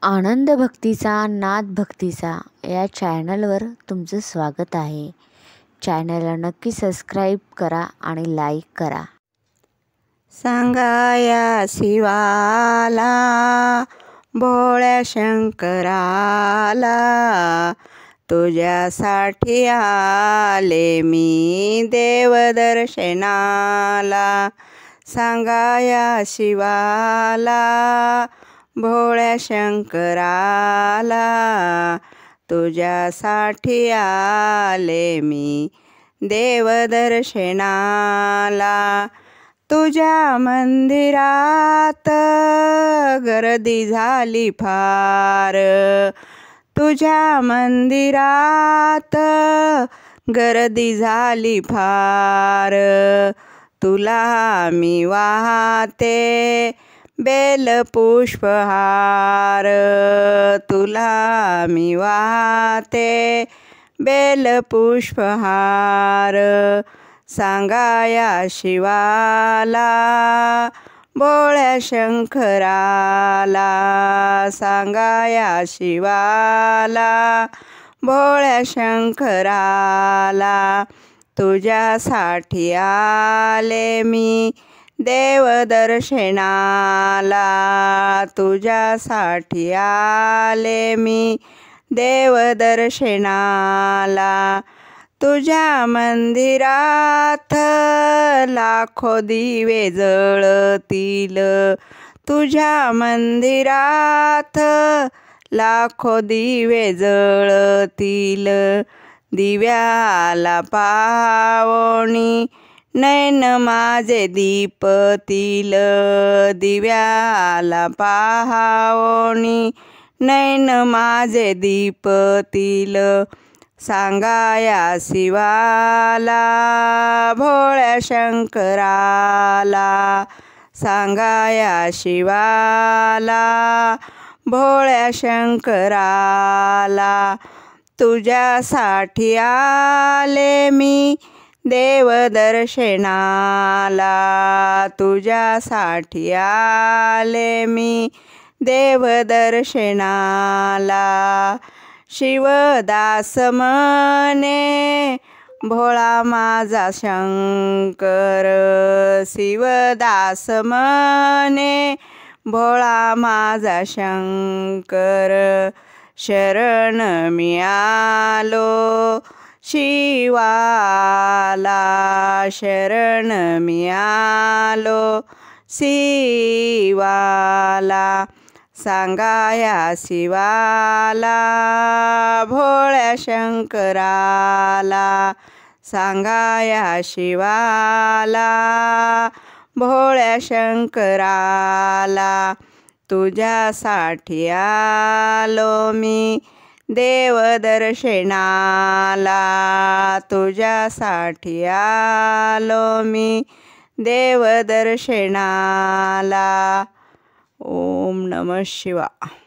आनंद भक्तीचा नाद भक्तीचा या चॅनलवर तुमचं स्वागत आहे. चॅनलला नक्की सबस्क्राईब करा आणि लाईक करा. सांगाया शिवाला भोळ्या शंकराला, तुझ्यासाठी आले मी देवदर्शनाला. सांगाया शिवाला भोळ्या शंकराला, तुझ्यासाठी आले मी देवदर्शनाला. तुझ्या मंदिरात गर्दी झाली फार, तुझ्या मंदिरात गर्दी झाली फार. तुला मी वाहते बेलपुष्पहार, तुला मी वाहते बेलपुष्पहार. सांगाया शिवाला भोळ्या शंकराला, सांगाया शिवाला भोळ्या शंकराला. तुझ्यासाठी आले मी देवदर्शनाला, तुझ्यासाठी आले मी देवदर्शनाला. तुझ्या मंदिरात लाखो दिवे जळतील, तुझ्या मंदिरात लाखो दिवे जळतील. दिव्याला पावणी नैन माझे दीपतील, दिव्याला पावणी नैन माझे दीपतील. सांगाया शिवाला भोळ्या शंकराला, सांगाया शिवाला भोळ्या शंकराला. तुझ्यासाठी आले मी देवदर्शनाला, तुझ्यासाठी आले मी देवदर्शनाला. शिवदास म्हणे भोळा माझा शंकर, शिवदास म्हणे भोळा माझा शंकर. शरण मी आलो शिवाला, शरण मी आलो शिवाला. सांगाया शिवाला भोळ्या शंकराला, सांगाया शिवाला भोळ्या शंकराला. तुझ्यासाठी आलो मी देवदर्शनाला, तुझ्यासाठी आलो मी देवदर्शनाला. ओम नमः शिवाय.